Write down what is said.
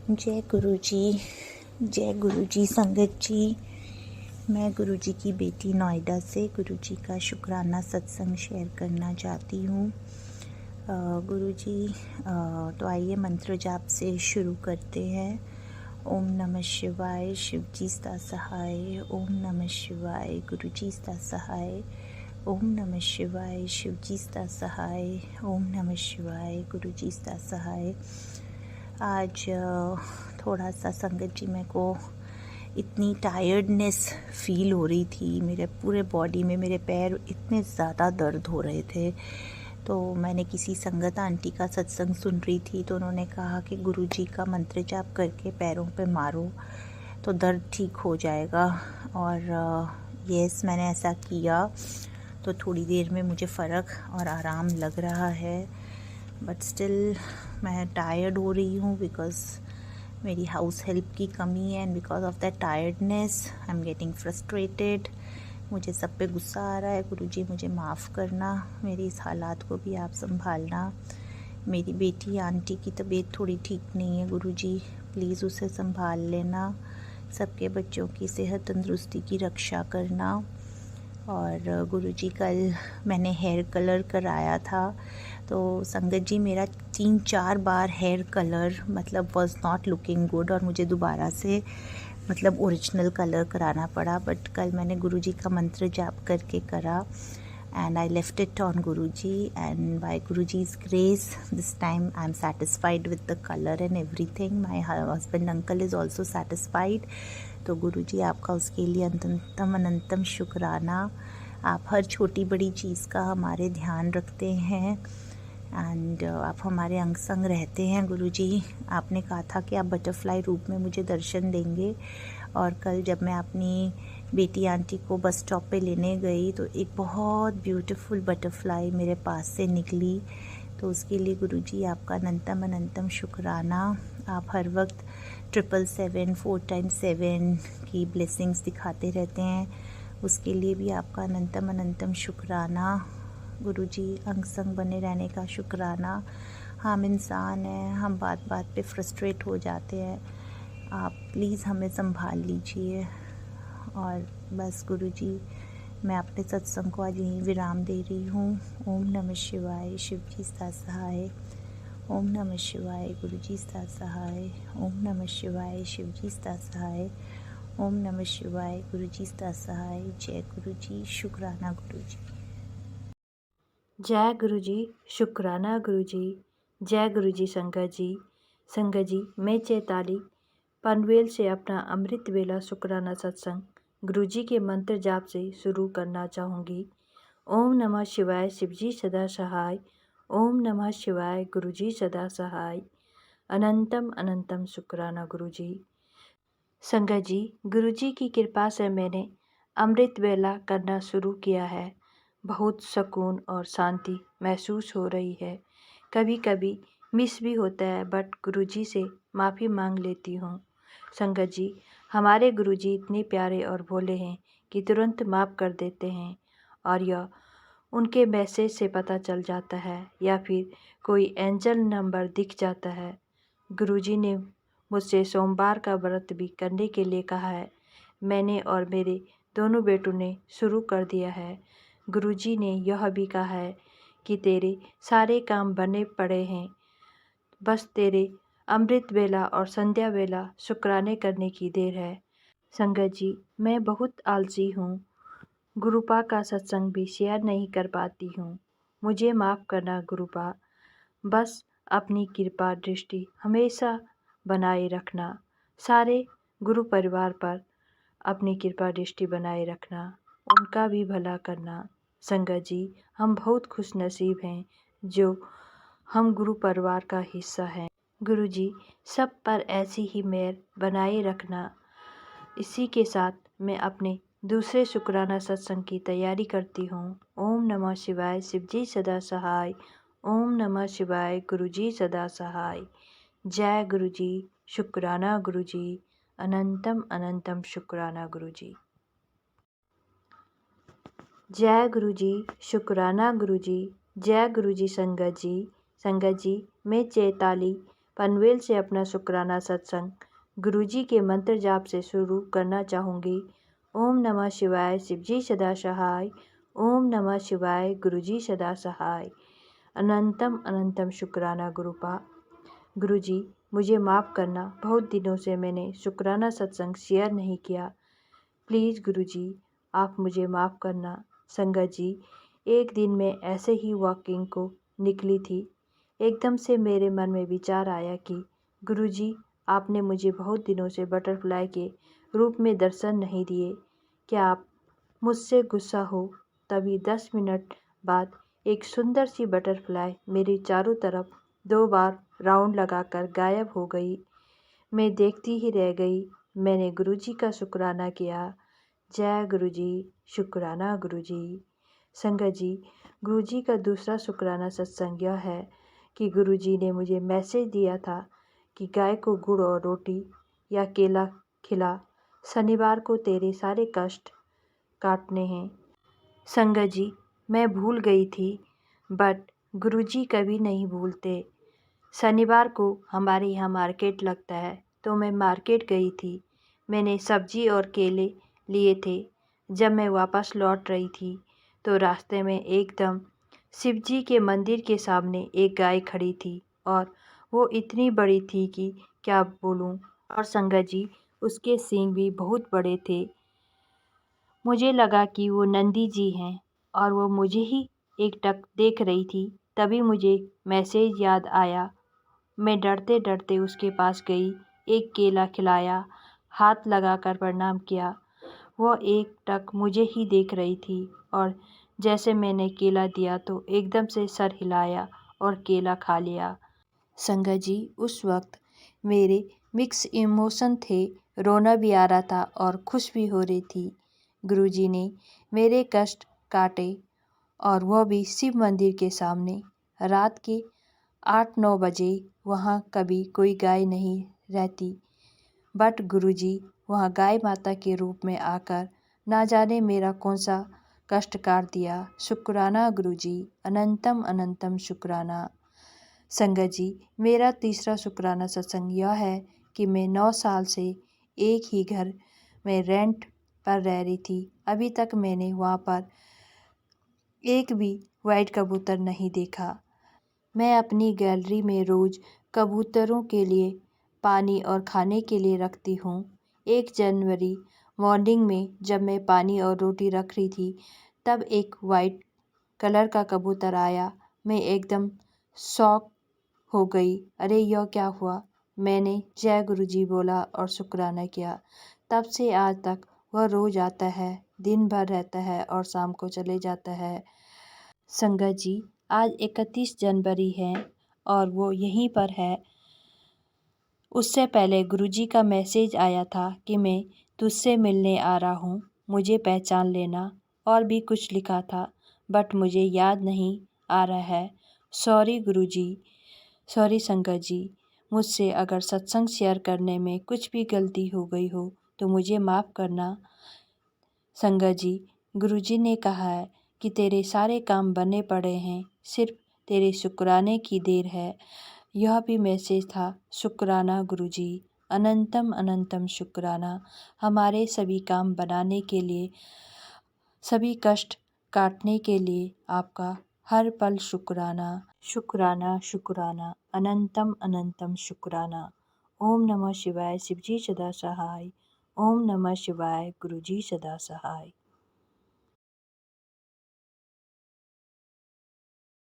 जय गुरु जी। जय गुरु जी। संगत जी, मैं गुरु जी की बेटी नोएडा से गुरु जी का शुक्राना सत्संग शेयर करना चाहती हूँ। गुरु जी, तो आइए मंत्र जाप से शुरू करते हैं। ओम नमः शिवाय, शिव जी sta सहाय। ओम नमः शिवाय, गुरु जी sta सहाय। ओम नमः शिवाय, शिव जी sta सहाय। ओम नमः शिवाय, गुरु जी sta सहाय। आज थोड़ा सा संगत जी मेरे को इतनी टायर्डनेस फील हो रही थी, मेरे पूरे बॉडी में मेरे पैर इतने ज़्यादा दर्द हो रहे थे। तो मैंने किसी संगत आंटी का सत्संग सुन रही थी, तो उन्होंने कहा कि गुरुजी का मंत्र जाप करके पैरों पे मारो तो दर्द ठीक हो जाएगा। और यस, मैंने ऐसा किया तो थोड़ी देर में मुझे फ़र्क और आराम लग रहा है। बट स्टिल मैं टायर्ड हो रही हूँ बिकॉज़ मेरी हाउस हेल्प की कमी है, and because of that tiredness I am getting frustrated. मुझे सब पे गुस्सा आ रहा है। गुरुजी मुझे माफ़ करना, मेरी इस हालात को भी आप संभालना। मेरी बेटी आंटी की तबीयत थोड़ी ठीक नहीं है, गुरुजी प्लीज़ उसे संभाल लेना। सबके बच्चों की सेहत तंदुरुस्ती की रक्षा करना। और गुरुजी कल मैंने हेयर कलर कराया था, तो संगत जी मेरा 3-4 बार हेयर कलर मतलब वॉज नॉट लुकिंग गुड, और मुझे दोबारा से मतलब ओरिजिनल कलर कराना पड़ा। बट कल मैंने गुरुजी का मंत्र जाप करके करा, and I left it on Guruji, and by Guruji's grace this time I'm satisfied with the color and everything. My husband uncle is also satisfied. तो गुरुजी आपका उसके लिए अनंतम अनंतम शुक्राना। आप हर छोटी बड़ी चीज़ का हमारे ध्यान रखते हैं, एंड आप हमारे अंग संग रहते हैं। गुरुजी, आपने कहा था कि आप बटरफ्लाई रूप में मुझे दर्शन देंगे, और कल जब मैं अपनी बेटी आंटी को बस स्टॉप पे लेने गई तो एक बहुत ब्यूटीफुल बटरफ्लाई मेरे पास से निकली। तो उसके लिए गुरुजी आपका अनंतम अनंतम शुक्राना। आप हर वक्त 777 4x7 की ब्लेसिंग्स दिखाते रहते हैं, उसके लिए भी आपका अनंतम अनंतम शुक्राना। गुरुजी, अंग संग बने रहने का शुक्राना। हम इंसान हैं, हम बात बात पे फ्रस्ट्रेट हो जाते हैं, आप प्लीज़ हमें संभाल लीजिए। और बस गुरुजी, मैं अपने सत्संग को आज यहीं विराम दे रही हूँ। ओम नमः शिवाय, शिव जी sta सहाय। ओम नमः शिवाय, गुरु जी sta सहाय। ओम नमः शिवाय, शिव जी sta सहाय। ओम नमः शिवाय, गुरु जी sta सहाय। जय गुरु जी। शुक्राना गुरु जी। जय गुरु जी। शुक्राना गुरु जी। जय गुरु जी। संगत जी, मैं चैताली पनवेल से अपना अमृत वेला शुक्राना सत्संग गुरु जी के मंत्र जाप से शुरू करना चाहूँगी। ओम नमः शिवाय, शिवजी सदा सहाय। ओम नमः शिवाय, गुरु जी सदा सहाय। अनंतम अनंतम शुक्राना गुरु जी। संगत जी, गुरु जी की कृपा से मैंने अमृत वेला करना शुरू किया है। बहुत सुकून और शांति महसूस हो रही है। कभी कभी मिस भी होता है, बट गुरुजी से माफ़ी मांग लेती हूँ। संगत जी, हमारे गुरुजी इतने प्यारे और भोले हैं कि तुरंत माफ़ कर देते हैं, और यह उनके मैसेज से पता चल जाता है या फिर कोई एंजल नंबर दिख जाता है। गुरुजी ने मुझसे सोमवार का व्रत भी करने के लिए कहा है। मैंने और मेरे दोनों बेटों ने शुरू कर दिया है। गुरुजी ने यह भी कहा है कि तेरे सारे काम बने पड़े हैं, बस तेरे अमृत वेला और संध्या वेला शुक्राने करने की देर है। संगत जी, मैं बहुत आलसी हूँ, गुरुपा का सत्संग भी शेयर नहीं कर पाती हूँ। मुझे माफ़ करना गुरुपा। बस अपनी कृपा दृष्टि हमेशा बनाए रखना। सारे गुरु परिवार पर अपनी कृपा दृष्टि बनाए रखना, उनका भी भला करना। संगत जी, हम बहुत खुश नसीब हैं जो हम गुरु परिवार का हिस्सा हैं। गुरु जी, सब पर ऐसी ही मेहर बनाए रखना। इसी के साथ मैं अपने दूसरे शुक्राना सत्संग की तैयारी करती हूँ। ओम नमः शिवाय, शिवजी सदा सहाय। ओम नमः शिवाय, गुरुजी सदा सहाय। जय गुरु जी। शुक्राना गुरु जी। अनंतम अनंतम शुक्राना गुरु जी। जय गुरु जी। शुक्राना गुरु जी। जय गुरु जी। संगत जी, मैं चैताली पनवेल से अपना शुक्राना सत्संग गुरुजी के मंत्र जाप से शुरू करना चाहूँगी। ओम नमः शिवाय, शिवजी सदा सहाय। ओम नमः शिवाय, गुरुजी सदा सहाय। अनंतम अनंतम शुक्राना गुरुपा। गुरुजी मुझे माफ़ करना, बहुत दिनों से मैंने शुक्राना सत्संग शेयर नहीं किया। प्लीज़ गुरुजी आप मुझे माफ़ करना। संगत जी, एक दिन मैं ऐसे ही वॉकिंग को निकली थी। एकदम से मेरे मन में विचार आया कि गुरुजी आपने मुझे बहुत दिनों से बटरफ्लाई के रूप में दर्शन नहीं दिए। क्या आप मुझसे गुस्सा हो? तभी 10 मिनट बाद एक सुंदर सी बटरफ्लाई मेरी चारों तरफ 2 बार राउंड लगाकर गायब हो गई। मैं देखती ही रह गई। मैंने गुरुजी का शुक्राना किया। जय गुरुजी, शुक्राना गुरुजी। संगत जी, गुरुजी का दूसरा शुक्राना सत्संग यह है कि गुरुजी ने मुझे मैसेज दिया था कि गाय को गुड़ और रोटी या केला खिला, शनिवार को तेरे सारे कष्ट काटने हैं। संगत जी, मैं भूल गई थी, बट गुरुजी कभी नहीं भूलते। शनिवार को हमारे यहाँ मार्केट लगता है, तो मैं मार्केट गई थी। मैंने सब्जी और केले लिए थे। जब मैं वापस लौट रही थी तो रास्ते में एकदम शिवजी के मंदिर के सामने एक गाय खड़ी थी और वो इतनी बड़ी थी कि क्या बोलूं। और संगत जी, उसके सींग भी बहुत बड़े थे। मुझे लगा कि वो नंदी जी हैं और वो मुझे ही एकटक देख रही थी। तभी मुझे मैसेज याद आया। मैं डरते डरते उसके पास गई, एक केला खिलाया, हाथ लगाकर प्रणाम किया। वो एकटक मुझे ही देख रही थी और जैसे मैंने केला दिया तो एकदम से सर हिलाया और केला खा लिया। संगत जी, उस वक्त मेरे मिक्स इमोशन थे। रोना भी आ रहा था और खुश भी हो रही थी। गुरुजी ने मेरे कष्ट काटे और वह भी शिव मंदिर के सामने। रात के 8-9 बजे वहाँ कभी कोई गाय नहीं रहती, बट गुरुजी वहाँ गाय माता के रूप में आकर ना जाने मेरा कौन सा कष्ट काट दिया। शुक्राना गुरुजी, अनंतम अनंतम शुक्राना। संगत जी, मेरा तीसरा शुक्राना सत्संग यह है कि मैं 9 साल से एक ही घर में रेंट पर रह रही थी। अभी तक मैंने वहाँ पर एक भी वाइट कबूतर नहीं देखा। मैं अपनी गैलरी में रोज़ कबूतरों के लिए पानी और खाने के लिए रखती हूँ। 1 जनवरी मॉर्निंग में जब मैं पानी और रोटी रख रही थी, तब एक वाइट कलर का कबूतर आया। मैं एकदम शॉक हो गई। अरे यह क्या हुआ? मैंने जय गुरुजी बोला और शुक्राना किया। तब से आज तक वह रोज़ आता है, दिन भर रहता है और शाम को चले जाता है। संगत जी, आज 31 जनवरी है और वो यहीं पर है। उससे पहले गुरुजी का मैसेज आया था कि मैं तुझसे मिलने आ रहा हूँ, मुझे पहचान लेना, और भी कुछ लिखा था, बट मुझे याद नहीं आ रहा है। सॉरी गुरुजी, सॉरी संगत जी। मुझसे अगर सत्संग शेयर करने में कुछ भी गलती हो गई हो तो मुझे माफ़ करना। संगत जी, गुरुजी ने कहा है कि तेरे सारे काम बने पड़े हैं, सिर्फ तेरे शुक्राने की देर है। यह भी मैसेज था। शुक्राना गुरुजी, अनंतम अनंतम शुक्राना। हमारे सभी काम बनाने के लिए, सभी कष्ट काटने के लिए आपका हर पल शुक्राना, शुक्राना, शुक्राना, अनंतम अनंतम शुक्राना। ओम नमः शिवाय, शिवजी सदा सहाय। ओम नमः शिवाय, गुरुजी सदा सहाय।